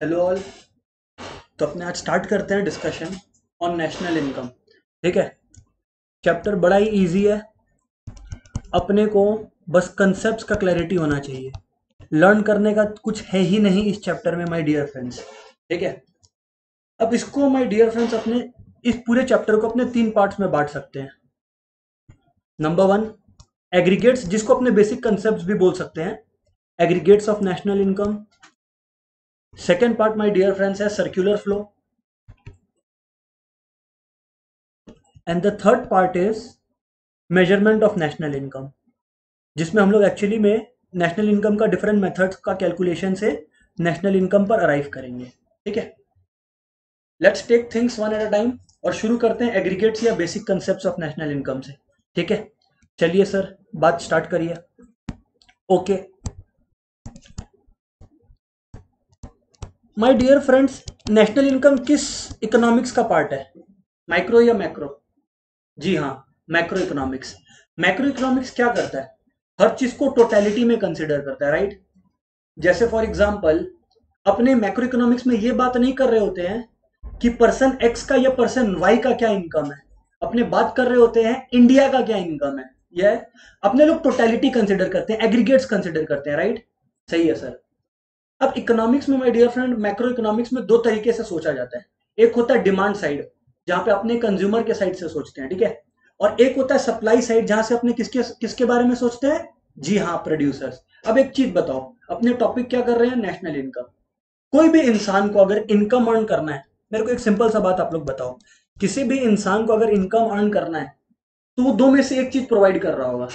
Hello all. तो अपने आज स्टार्ट करते हैं डिस्कशन ऑन नेशनल इनकम। ठीक है। चैप्टर बड़ा ही इजी है। अपने को बस कंसेप्ट्स का क्लैरिटी होना चाहिए। लर्न करने का कुछ है ही नहीं इस चैप्टर में माय डियर फ्रेंड्स। ठीक है। अब इसको माय डियर फ्रेंड्स अपने इस पूरे चैप्टर को अपने 3 पार्ट्स में बांट सकते हैं। नंबर 1, एग्रीगेट्स, जिसको अपने बेसिक कंसेप्ट भी बोल सकते हैं, aggregates of national income. Second part my dear friends है circular flow, and the third part is measurement of national income, जिसमें हम लोग एक्चुअली में नेशनल इनकम का डिफरेंट मेथड्स का कैलकुलेशन से नेशनल इनकम पर अराइव करेंगे। ठीक है। Let's take things one at a time और शुरू करते हैं एग्रीगेट्स या basic concepts of national income से। ठीक है। चलिए सर, बात स्टार्ट करिए। Okay my dear friends, national income किस इकोनॉमिक्स का पार्ट है, माइक्रो या मैक्रो? जी हाँ, मैक्रो इकोनॉमिक्स। मैक्रो इकोनॉमिक्स क्या करता है? हर चीज को टोटलिटी में कंसिडर करता है, राइट। जैसे फॉर एग्जांपल अपने मैक्रो इकोनॉमिक्स में ये बात नहीं कर रहे होते हैं कि पर्सन एक्स का या पर्सन वाई का क्या इनकम है। अपने बात कर रहे होते हैं इंडिया का क्या इनकम है। यह अपने लोग टोटलिटी कंसिडर करते हैं, एग्रीगेट्स कंसिडर करते हैं, राइट। सही है सर। अब इकोनॉमिक्स में my dear friend, macro economics में 2 तरीके से सोचा जाता है। एक होता है डिमांड साइड, जहां पे अपने कंज्यूमर के साइड से सोचते हैं, ठीक है। और एक होता है सप्लाई साइड, जहां से अपने किसके किसके बारे में सोचते हैं? जी हाँ, प्रोड्यूसर्स। अब एक चीज बताओ, अपने टॉपिक क्या कर रहे हैं? National income. कोई भी इंसान को अगर इनकम अर्न करना है, मेरे को एक सिंपल सा बात आप लोग बताओ, किसी भी इंसान को अगर इनकम अर्न करना है तो वो दो में से एक चीज प्रोवाइड कर रहा होगा।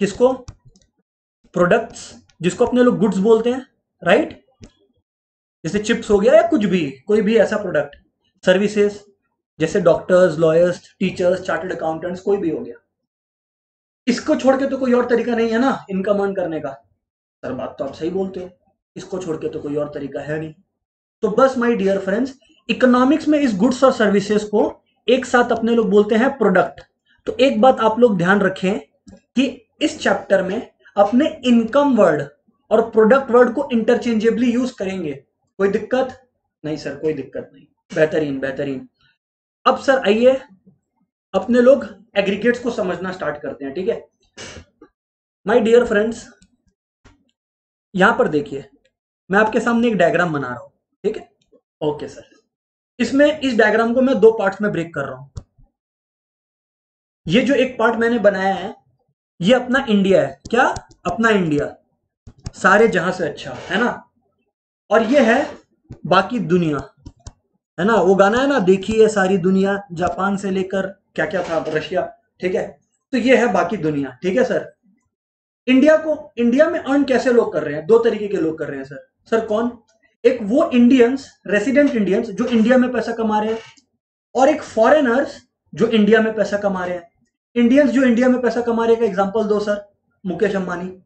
किसको? प्रोडक्ट्स, जिसको अपने लोग गुड्स बोलते हैं, राइट। जैसे चिप्स हो गया या कुछ भी, कोई भी ऐसा प्रोडक्ट। सर्विसेज, जैसे doctors, lawyers, teachers, chartered accountants, कोई भी हो गया। इसको छोड़ के तो कोई और तरीका नहीं है ना इनकम अर्न करने का। सर बात तो आप सही बोलते हो, इसको छोड़ के तो कोई और तरीका है नहीं। तो बस माय डियर फ्रेंड्स, इकोनॉमिक्स में इस गुड्स और सर्विसेज को एक साथ अपने लोग बोलते हैं प्रोडक्ट। तो एक बात आप लोग ध्यान रखें कि इस चैप्टर में अपने इनकम वर्ड और प्रोडक्ट वर्ड को इंटरचेंजेबली यूज करेंगे। कोई दिक्कत नहीं सर, कोई दिक्कत नहीं। बेहतरीन बेहतरीन। अब सर आइए अपने लोग एग्रीगेट्स को समझना स्टार्ट करते हैं। ठीक है माय डियर फ्रेंड्स, यहां पर देखिए, मैं आपके सामने एक डायग्राम बना रहा हूं। ठीक है। ओके सर, इसमें इस डायग्राम को मैं 2 पार्ट्स में ब्रेक कर रहा हूं। ये जो एक पार्ट मैंने बनाया है, ये अपना इंडिया है। क्या? अपना इंडिया, सारे जहां से अच्छा, है ना। और ये है बाकी दुनिया, है ना। वो गाना है ना, देखिए सारी दुनिया, जापान से लेकर क्या क्या था, रशिया। ठीक है। तो ये है बाकी दुनिया। ठीक है सर। इंडिया को, इंडिया में अर्न कैसे लोग कर रहे हैं? 2 तरीके के लोग कर रहे हैं सर। सर कौन? एक वो इंडियंस, रेसिडेंट इंडियंस जो इंडिया में पैसा कमा रहे हैं, और एक फॉरेनर्स जो इंडिया में पैसा कमा रहे हैं। इंडियंस जो इंडिया में पैसा कमा रहे हैं का एग्जांपल दो सर, मुकेश अंबानी।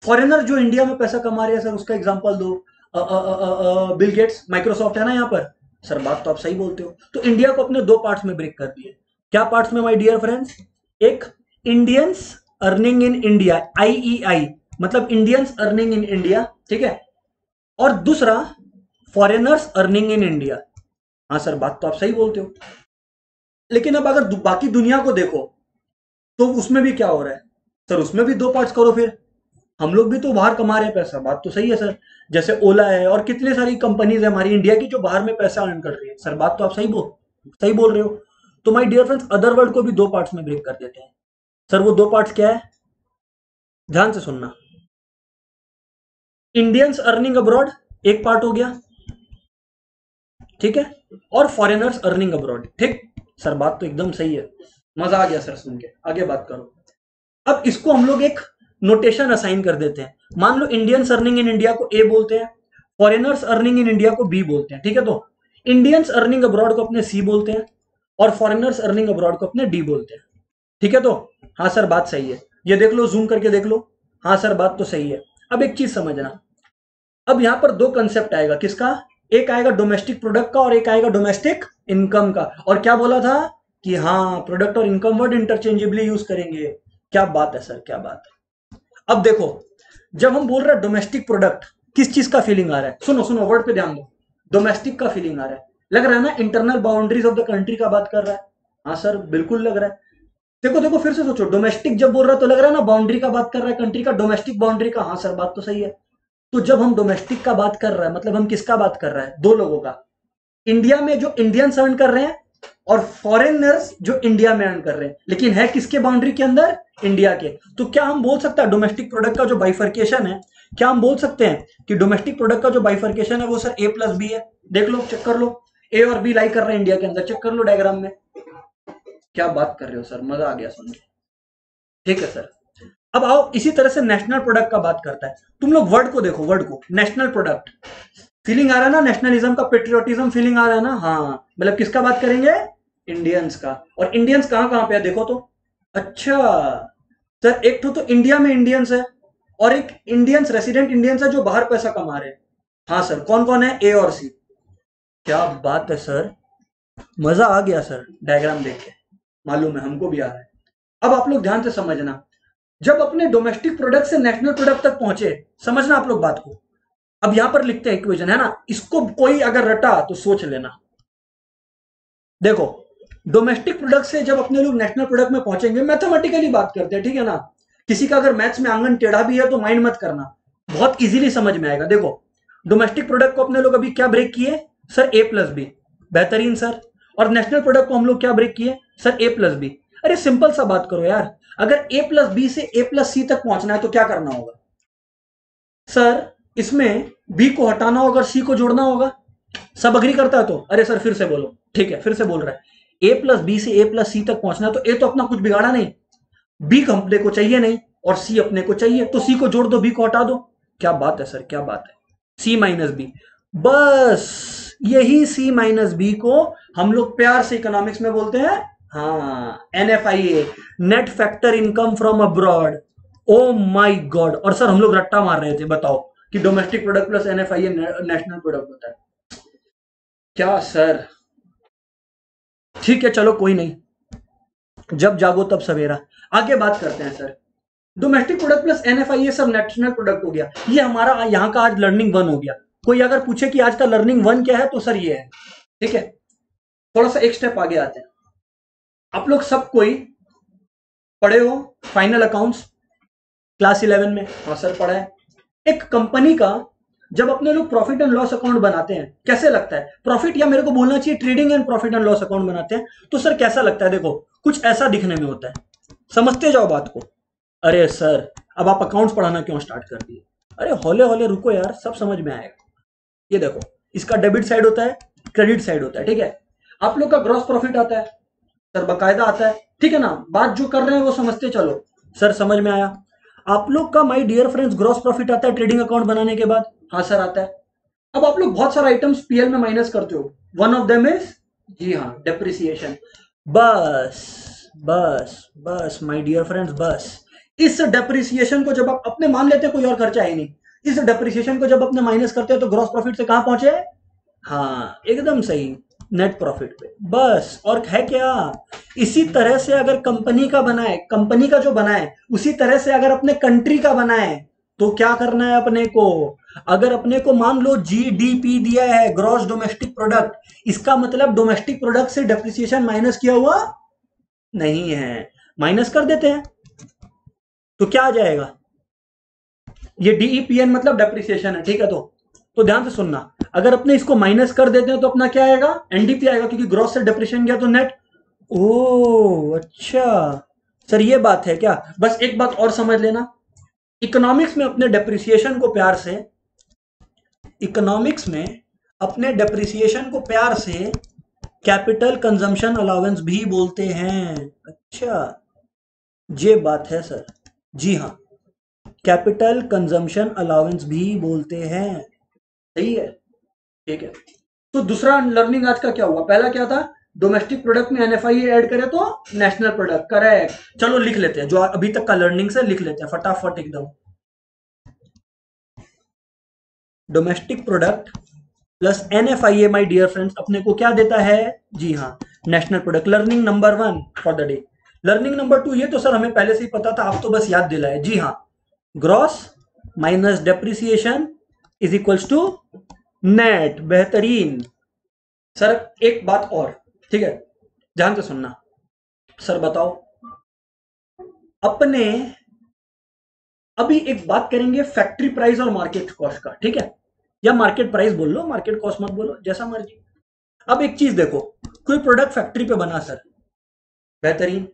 फॉरेनर जो इंडिया में पैसा कमा रहे हैं सर, उसका एग्जांपल दो, बिल गेट्स, माइक्रोसॉफ्ट है ना यहाँ पर। सर बात तो आप सही बोलते हो। तो इंडिया को अपने 2 पार्ट्स में ब्रेक कर दिए। क्या पार्ट्स में माय डियर फ्रेंड्स? एक, Indians earning in India, IEI, मतलब इंडियंस अर्निंग इन इंडिया। ठीक है। और दूसरा, फॉरेनर्स अर्निंग इन इंडिया। हाँ सर, बात तो आप सही बोलते हो। लेकिन अब अगर बाकी दुनिया को देखो तो उसमें भी क्या हो रहा है? सर उसमें भी 2 पार्ट्स करो फिर। हम लोग भी तो बाहर कमा रहे हैं पैसा, बात तो सही है सर। जैसे ओला है और कितने सारी कंपनीज है हमारी इंडिया की जो बाहर में पैसा अर्न कर रही है। सर बात तो आप सही बोल रहे हो। तो my dear friends, other world को भी 2 पार्ट्स में ब्रेक कर देते हैं। सर वो 2 पार्ट्स क्या है? ध्यान से सुनना। इंडियंस अर्निंग अब्रॉड एक पार्ट हो गया, ठीक है। और फॉरेनर्स अर्निंग अब्रॉड। ठीक। सर बात तो एकदम सही है, मजा आ गया सर सुन के। आगे बात करो। अब इसको हम लोग एक नोटेशन असाइन कर देते हैं। मान लो इंडियंस अर्निंग इन इंडिया को ए बोलते हैं, फॉरेनर्स अर्निंग इन इंडिया को बी बोलते हैं। ठीक है। तो इंडियंस अर्निंग अब्रॉड को अपने सी बोलते हैं और फॉरेनर्स अर्निंग अब्रॉड को अपने डी बोलते हैं। ठीक है। तो हाँ सर, बात सही है। ये देख लो, जूम करके देख लो। हाँ सर, बात तो सही है। अब एक चीज समझना, अब यहां पर 2 कंसेप्ट आएगा। किसका? एक आएगा डोमेस्टिक प्रोडक्ट का और एक आएगा डोमेस्टिक इनकम का। और क्या बोला था कि हाँ, प्रोडक्ट और इनकम वर्ड इंटरचेंजेबली यूज करेंगे। क्या बात है सर, क्या बात है। अब देखो, जब हम बोल रहे हैं डोमेस्टिक प्रोडक्ट, किस चीज का फीलिंग आ रहा है? सुनो सुनो, वर्ड पे ध्यान दो। डोमेस्टिक का फीलिंग आ रहा है, लग रहा है ना internal boundaries of the country का बात कर रहा है। हाँ सर बिल्कुल लग रहा है। देखो देखो फिर से सोचो, डोमेस्टिक जब बोल रहा है तो लग रहा है ना बाउंड्री का बात कर रहा है, कंट्री का, डोमेस्टिक बाउंड्री का। हाँ सर बात तो सही है। तो जब हम डोमेस्टिक का बात कर रहा है मतलब हम किसका बात कर रहा है? दो लोगों का, इंडिया में जो इंडियंस अर्न कर रहे हैं और फॉरेनर्स जो इंडिया में अर्न कर रहे हैं, लेकिन है किसके बाउंड्री के अंदर? इंडिया के। तो क्या हम बोल सकते हैं डोमेस्टिक प्रोडक्ट का जो बाइफर्केशन है, क्या हम बोल सकते हैं कि डोमेस्टिक प्रोडक्ट का जो बाइफर्केशन है वो सर ए प्लस बी है? देख लो, चेक कर लो, ए और बी लाई कर रहे हैं इंडिया के अंदर, चेक कर लो डायग्राम में। क्या बात कर रहे हो सर, मजा आ गया सुन के। ठीक है सर, अब आओ इसी तरह से नेशनल प्रोडक्ट का बात करता है। तुम लोग वर्ड को देखो, वर्ड को, नेशनल प्रोडक्ट, फीलिंग आ रहा है ना नेशनलिज्म का, पेट्रियोटिज्म फीलिंग आ रहा है ना? हाँ, मतलब किसका बात करेंगे? इंडियंस का। और इंडियंस कहां कहां पे है देखो तो। अच्छा सर, एक तो इंडिया में इंडियंस है और एक इंडियंस, रेसिडेंट इंडियंस है जो बाहर पैसा कमा रहे हैं। हाँ सर, कौन कौन है? ए और सी। क्या बात है सर, मजा आ गया सर डायग्राम देख के, मालूम है हमको भी आ रहा है। अब आप लोग ध्यान से समझना, जब अपने डोमेस्टिक प्रोडक्ट से नेशनल प्रोडक्ट तक पहुंचे, समझना आप लोग बात को। अब यहां पर लिखते हैं इक्वेशन, है ना, इसको कोई अगर रटा तो सोच लेना। देखो, डोमेस्टिक प्रोडक्ट से जब अपने लोग नेशनल प्रोडक्ट में पहुंचेंगे, मैथमेटिकली बात करते हैं, ठीक है ना। किसी का अगर मैथ्स में आंगन टेढ़ा भी है तो माइंड मत करना, बहुत इजीली समझ में आएगा। देखो, डोमेस्टिक प्रोडक्ट को अपने लोग अभी क्या ब्रेक किए सर? ए प्लस बी, बेहतरीन सर। और नेशनल प्रोडक्ट को हम लोग क्या ब्रेक किए सर? ए प्लस बी। अरे सिंपल सा बात करो यार, अगर ए प्लस बी से ए प्लस सी तक पहुंचना है तो क्या करना होगा सर? इसमें बी को हटाना होगा और सी को जोड़ना होगा। सब अग्री करता है तो? अरे सर फिर से बोलो। ठीक है, फिर से बोल रहा है, ए प्लस बी से ए प्लस सी तक पहुंचना है तो ए तो अपना कुछ बिगाड़ा नहीं, बी अपने को चाहिए नहीं और सी अपने को चाहिए, तो सी को जोड़ दो, बी को हटा दो। क्या बात है सर, क्या बात है। सी माइनस बी, बस यही सी माइनस बी को हम लोग प्यार से इकोनॉमिक्स में बोलते हैं, हाँ, NFIA, net factor income from abroad. Oh my God. और सर हम लोग रट्टा मार रहे थे, बताओ कि domestic product plus NFIA national product होता है। क्या सर, ठीक है चलो कोई नहीं, जब जागो तब सवेरा। आगे बात करते हैं sir, domestic product plus NFIA सब नेशनल प्रोडक्ट हो गया। ये हमारा यहाँ का आज लर्निंग 1 हो गया। कोई अगर पूछे कि आज का लर्निंग 1 क्या है तो सर ये है। ठीक है, थोड़ा सा एक स्टेप आगे आते हैं। आप लोग सब कोई पढ़े हो फाइनल अकाउंट्स क्लास 11 में? हाँ सर पढ़ा है। एक कंपनी का जब अपने लोग प्रॉफिट एंड लॉस अकाउंट बनाते हैं कैसे लगता है? प्रॉफिट, या मेरे को बोलना चाहिए trading and profit and loss account बनाते हैं तो सर कैसा लगता है? देखो कुछ ऐसा दिखने में होता है, समझते जाओ बात को। अरे सर अब आप अकाउंट्स पढ़ाना क्यों स्टार्ट कर दिए? अरे हौले हौले रुको यार, सब समझ में आएगा। ये देखो, इसका डेबिट साइड होता है, क्रेडिट साइड होता है, ठीक है। आप लोग का ग्रॉस प्रॉफिट आता है सर, बकायदा आता है, ठीक है ना। बात जो कर रहे हैं वो समझते चलो सर, समझ में आया। आप लोग का my dear friends gross profit आता है ट्रेडिंग अकाउंट बनाने के बाद? हाँ सर आता है। अब आप लोग बहुत सारा आइटम्स पीएल में माइनस करते हो, वन ऑफ देम इज, जी हाँ, डेप्रिसिएशन। बस बस बस माय डियर फ्रेंड्स, बस इस डेप्रिसिएशन को जब आप अपने मान लेते हैं, कोई और खर्चा है नहीं, इस डेप्रिसिएशन को जब अपने माइनस करते हैं तो ग्रॉस प्रॉफिट से कहां पहुंचे? हाँ एकदम सही, नेट प्रॉफिट पे। बस और है क्या? इसी तरह से अगर कंपनी का बनाए, कंपनी का जो बनाए उसी तरह से अगर अपने कंट्री का बनाए तो क्या करना है अपने को? अगर अपने को मान लो GDP दिया है, ग्रॉस डोमेस्टिक प्रोडक्ट, इसका मतलब डोमेस्टिक प्रोडक्ट से डेप्रिसिएशन माइनस किया हुआ नहीं है, माइनस कर देते हैं तो क्या आ जाएगा? ये DEPN मतलब डेप्रिसिएशन है, ठीक है। तो ध्यान से सुनना, अगर अपने इसको माइनस कर देते हैं तो अपना क्या आएगा? NDP आएगा, क्योंकि ग्रॉस से डेप्रिसिएशन गया तो नेट। ओ अच्छा सर, ये बात है क्या? बस एक बात और समझ लेना, इकोनॉमिक्स में अपने डेप्रिसिएशन को प्यार से, इकोनॉमिक्स में अपने डेप्रिसिएशन को प्यार से कैपिटल कंजम्पशन अलाउंस भी बोलते हैं। अच्छा ये बात है सर, जी हाँ, कैपिटल कंजम्पशन अलाउंस भी बोलते हैं, सही है, ठीक है। तो दूसरा लर्निंग आज का क्या हुआ? पहला क्या था? डोमेस्टिक प्रोडक्ट में NFIA ऐड करें तो नेशनल प्रोडक्ट, करेक्ट। चलो लिख लेते हैं, जो अभी तक का लर्निंग से लिख लेते हैं फटाफट एकदम। Domestic product plus NFIA my dear friends अपने को क्या देता है? जी हाँ, national product. Learning number 1 for the day. Learning number 2, ये तो सर हमें पहले से ही पता था, आप तो बस याद दिलाए। जी हाँ, gross minus depreciation is equals to net, बेहतरीन। सर एक बात और, ठीक है, ध्यान से सुनना। सर बताओ, अपने अभी एक बात करेंगे फैक्ट्री प्राइस और मार्केट कॉस्ट का, ठीक है, या मार्केट प्राइस बोल लो, मार्केट कॉस्ट मत बोलो, जैसा मर्जी। अब एक चीज देखो, कोई प्रोडक्ट फैक्ट्री पे बना सर, बेहतरीन।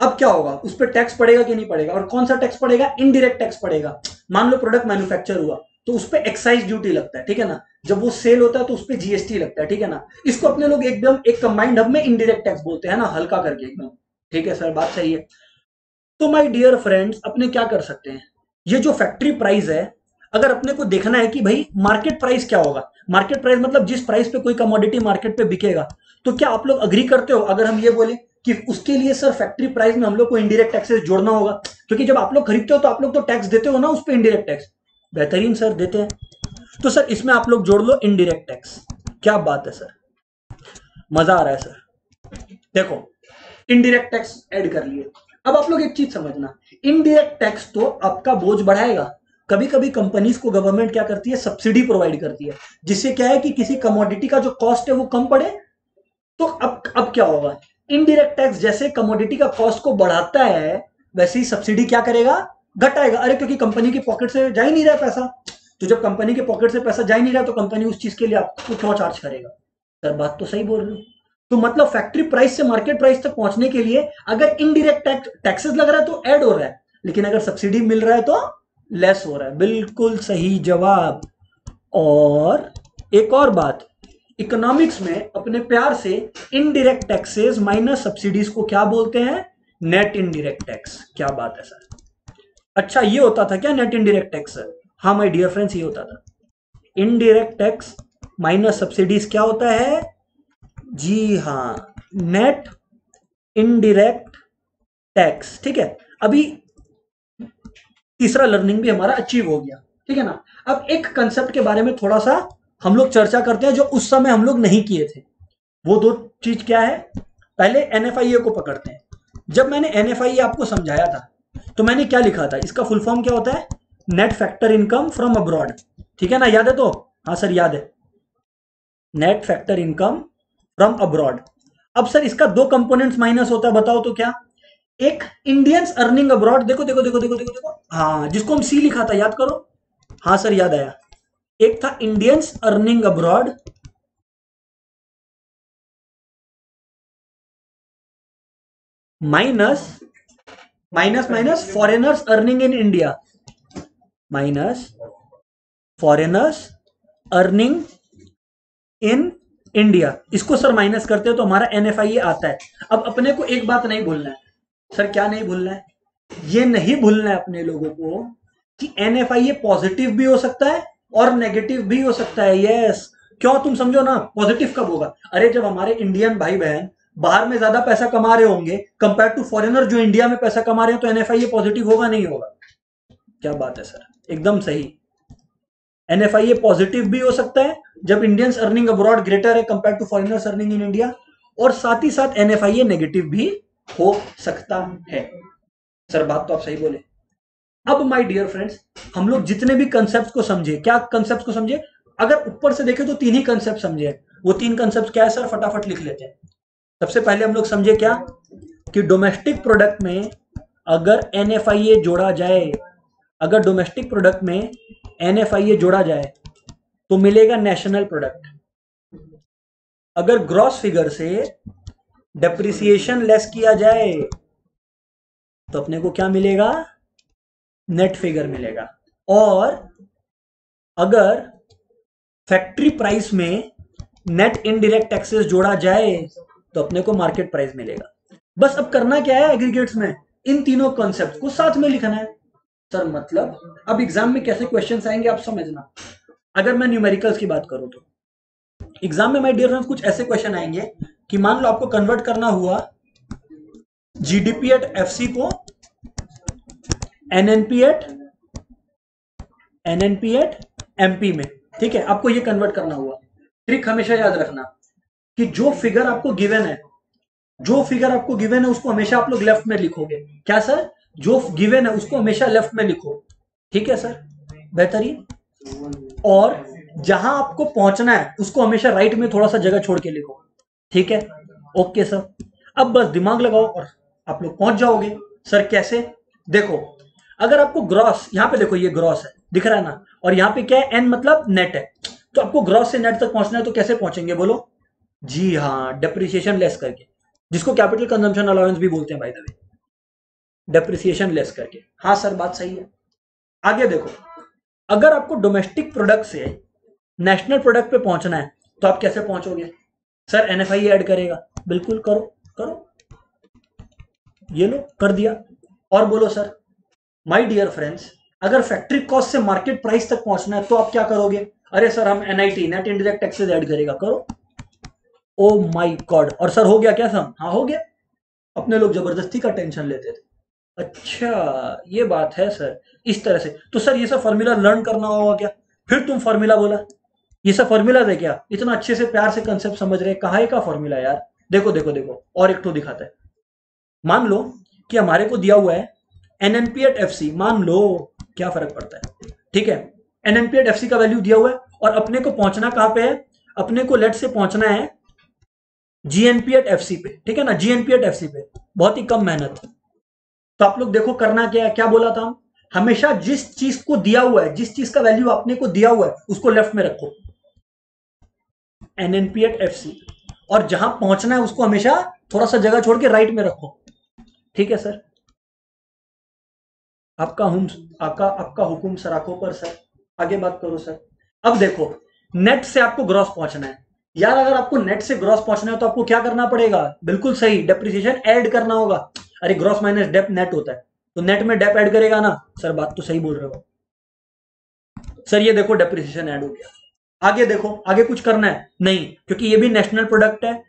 अब क्या होगा, उस पर टैक्स पड़ेगा कि नहीं पड़ेगा, और कौन सा टैक्स पड़ेगा, इनडायरेक्ट टैक्स पड़ेगा। मान लो प्रोडक्ट मैन्युफैक्चर हुआ तो उस पर एक्साइज ड्यूटी लगता है, ठीक है ना। जब वो सेल होता है तो उस पर जीएसटी लगता है, ठीक है ना। इसको अपने लोग एकदम एक कंबाइंड हब में इनडायरेक्ट टैक्स बोलते हैं ना, हल्का करके एकदम। ठीक है सर, बात सही है। तो माय डियर फ्रेंड्स, अपने क्या कर सकते हैं, ये जो फैक्ट्री प्राइस है, अगर अपने को देखना है कि भाई मार्केट प्राइस क्या होगा, मार्केट प्राइस मतलब जिस प्राइस पे कोई कमोडिटी मार्केट पे बिकेगा, तो क्या आप लोग अग्री करते हो अगर हम ये बोले कि उसके लिए सर फैक्ट्री प्राइस में हम लोग को इनडायरेक्ट टैक्सेस जोड़ना होगा, क्योंकि जब आप लोग खरीदते हो तो आप लोग तो टैक्स देते हो ना उस पर, इनडायरेक्ट टैक्स। बेहतरीन सर, देते हैं। तो सर इसमें आप लोग जोड़ लो इनडायरेक्ट टैक्स। क्या बात है सर, मजा आ रहा है सर। देखो, इनडायरेक्ट टैक्स ऐड कर लिए। अब आप लोग एक चीज समझना, इनडायरेक्ट टैक्स तो आपका बोझ बढ़ाएगा। कभी कभी कंपनीज को गवर्नमेंट क्या करती है, सब्सिडी प्रोवाइड करती है, जिससे क्या है कि किसी कमोडिटी का जो कॉस्ट है वो कम पड़े। तो अब क्या होगा, इनडायरेक्ट टैक्स जैसे कमोडिटी का कॉस्ट को बढ़ाता है, वैसे ही सब्सिडी क्या करेगा, घटाएगा। अरे क्योंकि कंपनी की पॉकेट से जा ही नहीं रहा है पैसा, तो जब कंपनी के पॉकेट से पैसा जा ही नहीं रहा तो कंपनी उस चीज के लिए आपको क्यों चार्ज करेगा। सर बात तो सही बोल रहे हो। तो मतलब फैक्ट्री प्राइस से मार्केट प्राइस तक पहुंचने के लिए अगर इनडायरेक्ट टैक्सेस लग रहा है तो ऐड हो रहा है, लेकिन अगर सब्सिडी मिल रहा है तो लेस हो रहा है। बिल्कुल सही जवाब। और एक और बात, इकोनॉमिक्स में अपने प्यार से इनडायरेक्ट टैक्सेस माइनस सब्सिडीज को क्या बोलते हैं, नेट इनडायरेक्ट टैक्स। क्या बात है सर, अच्छा ये होता था क्या नेट इनडायरेक्ट टैक्स। हाँ माय डियर फ्रेंड्स, ये होता था। इनडायरेक्ट टैक्स माइनस सब्सिडीज क्या होता है, जी हाँ, नेट इनडायरेक्ट टैक्स। ठीक है, अभी तीसरा लर्निंग भी हमारा अचीव हो गया, ठीक है ना। अब एक कंसेप्ट के बारे में थोड़ा सा हम लोग चर्चा करते हैं जो उस समय हम लोग नहीं किए थे। वो दो चीज क्या है, पहले एनएफआईए को पकड़ते हैं। जब मैंने एनएफआईए आपको समझाया था तो मैंने क्या लिखा था, इसका फुल फॉर्म क्या होता है, net factor income from abroad. ठीक है ना, याद है तो, हाँ सर याद है, net factor income from abroad. अब सर इसका दो कंपोनेंट्स माइनस होता है, बताओ तो क्या। एक इंडियंस अर्निंग अब्रॉड, देखो देखो देखो देखो देखो देखो, हाँ जिसको हम सी लिखा था, याद करो। हाँ सर याद आया, एक था Indians earning abroad minus minus minus foreigners earning in India, minus foreigners earning in India. इसको सर माइनस करते हैं तो हमारा एनएफआईए आता है। अब अपने को एक बात नहीं भूलना है सर, क्या नहीं भूलना है, ये नहीं भूलना है अपने लोगों को कि एनएफआईए पॉजिटिव भी हो सकता है और नेगेटिव भी हो सकता है। यस, क्यों, तुम समझो ना, पॉजिटिव कब होगा, अरे जब हमारे इंडियन भाई बहन बाहर में ज्यादा पैसा कमा रहे होंगे कंपेयर टू फॉरेनर जो इंडिया में पैसा कमा रहे हैं, तो एनएफआईए पॉजिटिव होगा नहीं होगा। क्या बात है सर, एकदम सही। एनएफआईए पॉजिटिव भी हो सकता है जब इंडियंस अर्निंग अब्रॉड ग्रेटर है compare to foreigners earning in India, और साथ ही साथ एनएफआईए नेगेटिव भी हो सकता है। सर बात तो आप सही बोले। अब माय डियर फ्रेंड्स, हम लोग जितने भी कंसेप्ट को समझे, क्या कंसेप्ट को समझे, अगर ऊपर से देखें तो तीन ही कंसेप्ट समझे। वो तीन कंसेप्ट क्या है सर, फटाफट लिख लेते हैं। सबसे पहले हम लोग समझे क्या, कि डोमेस्टिक प्रोडक्ट में अगर एनएफआईए जोड़ा जाए, अगर डोमेस्टिक प्रोडक्ट में एनएफआईए जोड़ा जाए तो मिलेगा नेशनल प्रोडक्ट। अगर ग्रॉस फिगर से डेप्रिसिएशन लेस किया जाए तो अपने को क्या मिलेगा, नेट फिगर मिलेगा। और अगर फैक्ट्री प्राइस में नेट इनडायरेक्ट टैक्सेस जोड़ा जाए तो अपने को मार्केट प्राइस मिलेगा। बस अब करना क्या है, एग्रीगेट्स में इन तीनों कॉन्सेप्ट को साथ में लिखना है। सर मतलब अब एग्जाम में कैसे क्वेश्चंस आएंगे आप समझना। अगर मैं न्यूमेरिकल्स की बात करूं तो एग्जाम में माय डियर फ्रेंड्स कुछ ऐसे क्वेश्चन आएंगे कि मान लो आपको कन्वर्ट करना हुआ जीडीपी एट एफसी को एनएनपी एट एमपी में। ठीक है, आपको ये कन्वर्ट करना हुआ। ट्रिक हमेशा याद रखना कि जो फिगर आपको गिवन है, जो फिगर आपको गिवन है उसको हमेशा आप लोग लेफ्ट में लिखोगे। क्या सर, जो गिवन है उसको हमेशा लेफ्ट में लिखो। ठीक है सर, बेहतरीन। और जहां आपको पहुंचना है उसको हमेशा राइट में थोड़ा सा जगह छोड़ के लिखो, ठीक है? ओके सर, अब बस दिमाग लगाओ और आप लोग पहुंच जाओगे। सर कैसे? देखो, अगर आपको ग्रॉस, यहां पे देखो ये ग्रॉस है, दिख रहा है ना, और यहाँ पे क्या है, एन मतलब नेट है, तो आपको ग्रॉस से नेट तक पहुंचना है, तो कैसे पहुंचेंगे बोलो? जी हाँ, डेप्रिसिएशन लेस करके, जिसको कैपिटल कंजम्पशन अलाउंस भी बोलते हैं by the way, depreciation less करके। हाँ सर, बात सही है। आगे देखो, अगर आपको डोमेस्टिक प्रोडक्ट से नेशनल प्रोडक्ट पे पहुंचना है तो आप कैसे पहुंचोगे? सर एनएफआई ऐड करेगा। बिल्कुल, करो करो, ये लो कर दिया। और बोलो सर। माय डियर फ्रेंड्स, अगर फैक्ट्री कॉस्ट से मार्केट प्राइस तक पहुंचना है तो आप क्या करोगे? अरे सर हम NIT, net indirect taxes add करेगा। करो। ओ माय गॉड, और सर हो गया क्या सम? हाँ हो गया। अपने लोग जबरदस्ती का टेंशन लेते थे। अच्छा ये बात है सर, इस तरह से। तो सर ये सब फॉर्मूला लर्न करना होगा क्या? फिर तुम फॉर्मूला बोला, ये सब फॉर्मूला है क्या? इतना अच्छे से प्यार से कंसेप्ट समझ रहे, कहाँ है का फॉर्मूला यार? देखो देखो देखो, और एक तो दिखाता है। मान लो कि हमारे को दिया हुआ है एनएनपी एट एफसी, मान लो, क्या फर्क पड़ता है, ठीक है? एनएनपी एट एफसी का वैल्यू दिया हुआ है और अपने को पहुंचना कहां पे है? अपने को लेट से पहुंचना है जीएनपी एट एफसी पे, ठीक है ना? जीएनपी एट एफसी पे, बहुत ही कम मेहनत। तो आप लोग देखो करना क्या है, क्या बोला था हम? हमेशा जिस चीज को दिया हुआ है, जिस चीज का वैल्यू आपने को दिया हुआ है उसको लेफ्ट में रखो, एनएनपी एट एफसी, और जहां पहुंचना है उसको हमेशा थोड़ा सा जगह छोड़ के राइट में रखो, ठीक है सर? आपका हुकुम सर, आंखों पर सर। आगे बात करो सर। अब देखो, नेट से आपको ग्रॉस पहुंचना है यार। अगर आपको नेट से ग्रॉस पहुंचना है तो आपको क्या करना पड़ेगा? बिल्कुल सही, डेप्रिसिएशन ऐड करना होगा। अरे ग्रॉस माइनस डेप नेट होता है, तो नेट में डेप ऐड करेगा ना सर? बात तो सही बोल रहे हो सर। ये देखो डेप्रिसिएशन ऐड हो गया। आगे देखो, आगे कुछ करना है नहीं, क्योंकि ये भी नेशनल प्रोडक्ट है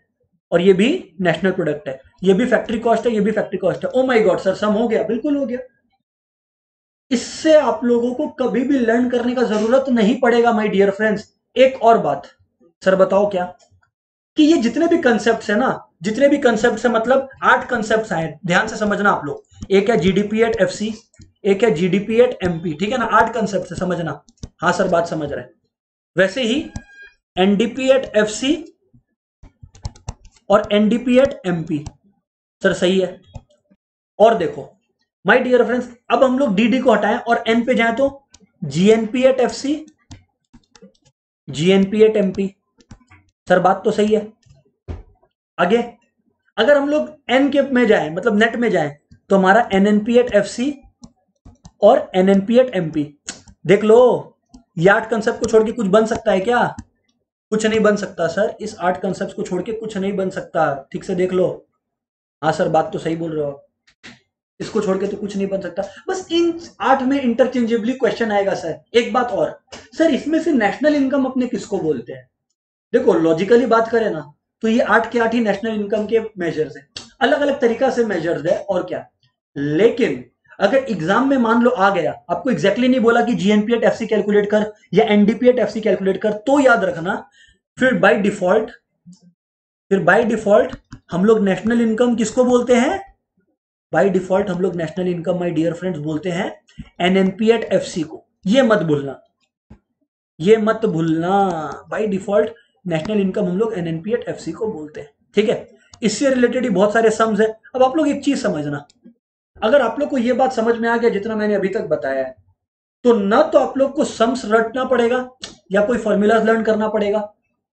और ये भी नेशनल प्रोडक्ट है, ये भी फैक्ट्री कॉस्ट है, ये भी फैक्ट्री कॉस्ट है। ओ माय गॉड सर, सम हो गया? बिल्कुल हो गया। इससे आप लोगों को कभी भी लर्न करने का जरूरत नहीं पड़ेगा माय डियर फ्रेंड्स। एक और बात सर, बताओ क्या, कि ये जितने भी कंसेप्ट है ना, जितने भी कंसेप्ट है, मतलब 8 कंसेप्ट आए, ध्यान से समझना आप लोग। एक है जीडीपी एट एफसी, एक है जीडीपी एट एमपी, ठीक है ना? 8 कंसेप्ट है, समझना। हाँ सर, बात समझ रहे हैं। वैसे ही एनडीपी एट एफसी और एनडीपी एट एमपी, सर सही है। और देखो माय डियर फ्रेंड्स, अब हम लोग डीडी को हटाएं और एन पे जाएं तो GNP at FC, GNP at MP, sir बात तो सही है। आगे अगर हम लोग एन के में जाएं, मतलब नेट में जाएं, तो हमारा एनएनपी एट एफसी और एनएनपी एट एमपी। देख लो, ये 8 कंसेप्ट को छोड़ के कुछ बन सकता है क्या? कुछ नहीं बन सकता सर, इस 8 कंसेप्ट को छोड़ के कुछ नहीं बन सकता, ठीक से देख लो। हाँ सर, बात तो सही बोल रहे हो, इसको छोड़ के तो कुछ नहीं बन सकता। बस इन 8 में इंटरचेंजेबली क्वेश्चन आएगा सर। एक बात और सर, इसमें से नेशनल इनकम अपने किसको बोलते हैं? देखो लॉजिकली बात करें ना, तो ये 8 के 8 ही नेशनल इनकम के मेजर्स हैं, अलग अलग तरीका से मेजर्स है और क्या। लेकिन अगर एग्जाम में मान लो आ गया, आपको एग्जैक्टली नहीं बोला कि जीएनपी एट एफसी कैलकुलेट कर या एनडीपी एट एफसी कैलकुलेट कर, तो याद रखना फिर बाय डिफॉल्ट हम लोग नेशनल इनकम किसको बोलते हैं? बाय डिफॉल्ट हम लोग national income my dear friends बोलते हैं एनएनपी एट एफसी को। ये मत भूलना, ये मत भूलना, बाय डिफॉल्ट नेशनल इनकम हम लोग एनएनपी एट एफसी को बोलते हैं, ठीक है? इससे रिलेटेड ही बहुत सारे सम्स है। अब आप लोग एक चीज समझना, अगर आप लोग को ये बात समझ में आ गया जितना मैंने अभी तक बताया है, तो ना तो आप लोग को सम्स रटना पड़ेगा या कोई फॉर्मूलाज लर्न करना पड़ेगा,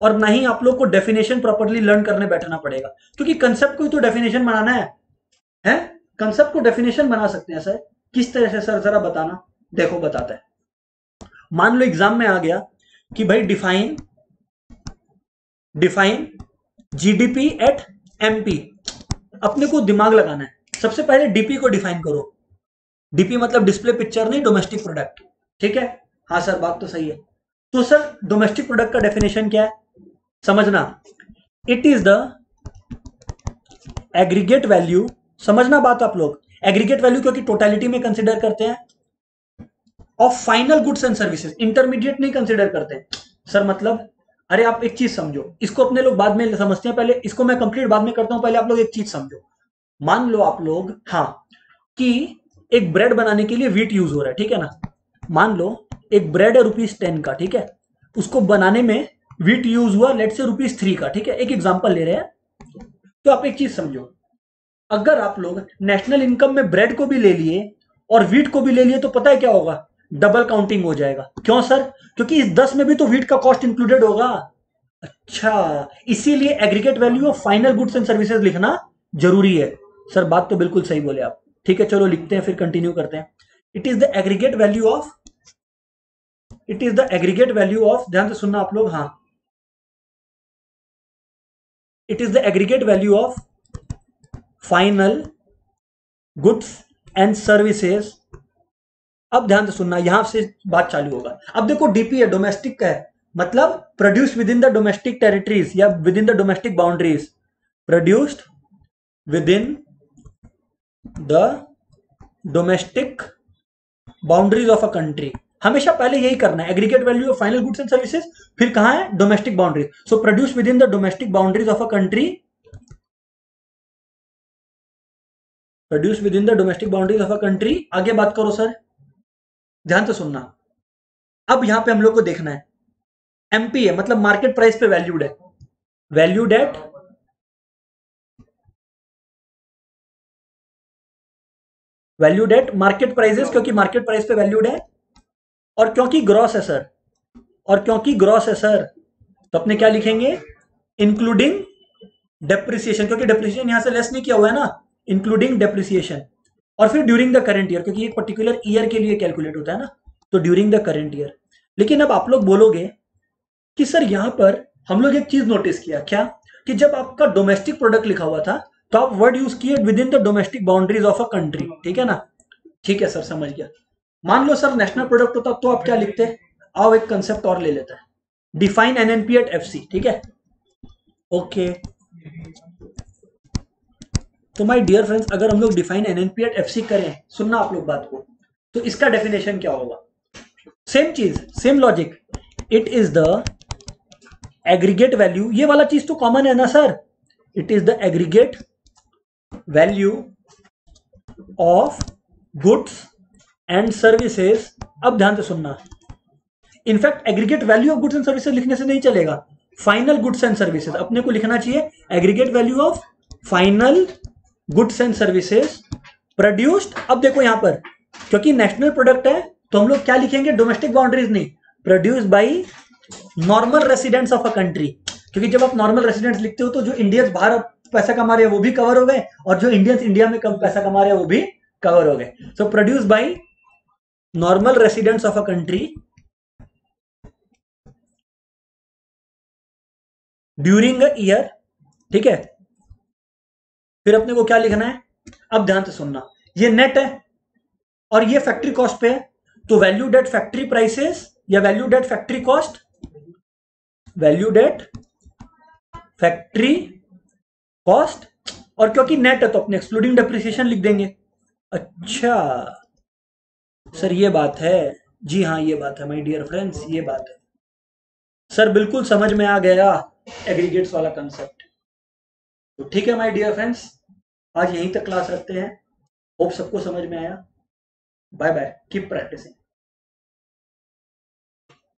और ना ही आप लोग को डेफिनेशन प्रॉपर्ली लर्न करने बैठना पड़ेगा, क्योंकि कंसेप्ट को ही तो डेफिनेशन बनाना है? कंसेप्ट को डेफिनेशन बना सकते हैं सर, किस तरह से सर? जरा बताना। देखो बताता है। मान लो एग्जाम में आ गया कि भाई डिफाइन जीडीपी एट एमपी, अपने को दिमाग लगाना है। सबसे पहले डीपी को डिफाइन करो। डीपी मतलब डिस्प्ले पिक्चर नहीं, डोमेस्टिक प्रोडक्ट, ठीक है? हाँ सर, बात तो सही है। तो सर डोमेस्टिक प्रोडक्ट का डेफिनेशन क्या है? समझना, it is the aggregate value, समझना बात आप लोग, एग्रीगेट वैल्यू क्योंकि टोटलिटी में कंसिडर करते हैं, of final goods and services, intermediate नहीं कंसिडर करते सर। मतलब अरे आप एक चीज समझो, इसको अपने लोग बाद में समझते हैं, पहले इसको मैं कंप्लीट बाद में करता हूं, पहले आप लोग एक चीज समझो। मान लो आप लोग, हाँ, कि एक ब्रेड बनाने के लिए व्हीट यूज हो रहा है, ठीक है ना? मान लो एक ब्रेड है ₹10 का, ठीक है? उसको बनाने में वीट यूज हुआ लेट से ₹3 का, ठीक है, एक एग्जांपल ले रहे हैं। तो आप एक चीज समझो, अगर आप लोग नेशनल इनकम में ब्रेड को भी ले लिए और वीट को भी ले लिए तो पता है क्या होगा, डबल काउंटिंग हो जाएगा। क्यों सर? क्योंकि इस 10 में भी तो वीट का कॉस्ट इंक्लूडेड होगा। अच्छा, इसीलिए aggregate value of final goods and services लिखना जरूरी है। सर बात तो बिल्कुल सही बोले आप। ठीक है, चलो लिखते हैं, फिर कंटिन्यू करते हैं। It is the aggregate value of, it is the aggregate value of, ध्यान से सुनना आप लोग, हाँ, it is the aggregate value of final goods and services. अब ध्यान से सुनना, यहां से बात चालू होगा। अब देखो डीपी है, डोमेस्टिक का है, मतलब produce within the domestic territories या within the domestic boundaries, produced within the domestic boundaries of a country. हमेशा पहले यही करना है, aggregate value of final goods and services, फिर कहां है, domestic boundaries. So produce within the domestic boundaries of a country, produce within the domestic boundaries of a country. आगे बात करो सर, ध्यान से सुनना। अब यहां पे हम लोग को देखना है, एमपी है मतलब मार्केट प्राइस पे वैल्यूड है, वैल्यूड एट मार्केट प्राइसेस, क्योंकि मार्केट प्राइस पे वैल्यूड है और क्योंकि ग्रॉस है सर, और क्योंकि ग्रॉस है सर, तो अपने क्या लिखेंगे, इंक्लूडिंग डेप्रिसिएशन, क्योंकि डेप्रिसिएशन यहां से लेस नहीं किया हुआ है ना, इंक्लूडिंग डेप्रिसिएशन। और फिर ड्यूरिंग द करंट ईयर, क्योंकि एक पर्टिकुलर ईयर के लिए कैलकुलेट होता है ना, तो ड्यूरिंग द करंट ईयर। लेकिन अब आप लोग बोलोगे कि सर यहां पर हम लोग एक चीज नोटिस किया, क्या, कि जब आपका डोमेस्टिक प्रोडक्ट लिखा हुआ था तो आप वर्ड यूज किए with in the domestic boundaries of a country, ठीक है ना। ठीक है सर, समझ गया। मान लो सर नेशनल प्रोडक्ट होता तो आप क्या लिखते, आओ एक कंसेप्ट और ले लेते हैं, डिफाइन एनएनपी एट एफसी, ठीक है, ओके। तो माय डियर फ्रेंड्स, अगर हम लोग डिफाइन एनएनपी एट एफसी करें, सुनना आप लोग बात को, तो इसका डेफिनेशन क्या होगा, सेम चीज, same logic, it is the aggregate value, ये वाला चीज तो कॉमन है ना sir, it is the aggregate value of goods and services. अब ध्यान से सुनना, in fact aggregate value of goods and services लिखने से नहीं चलेगा, फाइनल गुड्स एंड सर्विसेज अपने को लिखना चाहिए, aggregate value of final goods and services produced. अब देखो यहां पर, क्योंकि नेशनल प्रोडक्ट है तो हम लोग क्या लिखेंगे, डोमेस्टिक बाउंड्रीज नहीं, produced by normal residents of a country, क्योंकि जब आप नॉर्मल रेसिडेंट्स लिखते हो तो जो इंडियंस बाहर पैसा कमा रहे हैं वो भी कवर हो गए, और जो इंडियंस इंडिया में कम पैसा कमा रहे हैं वो भी कवर हो गए। So produced by normal residents of a country during a year, ठीक है। फिर अपने को क्या लिखना है, अब ध्यान से सुनना, ये नेट है और ये फैक्ट्री कॉस्ट पे है, तो वैल्यूड एट फैक्ट्री प्राइसेस या valued at factory cost, valued at factory cost, और क्योंकि नेट है तो अपने एक्सक्लूडिंग डेप्रिसिएशन लिख देंगे। अच्छा सर ये बात है, जी हाँ ये बात है माय डियर फ्रेंड्स, ये बात है सर, बिल्कुल समझ में आ गया एग्रीगेट्स वाला कंसेप्ट। तो ठीक है माय डियर फ्रेंड्स, आज यहीं तक क्लास रखते हैं, होप सबको समझ में आया। Bye bye, keep practising.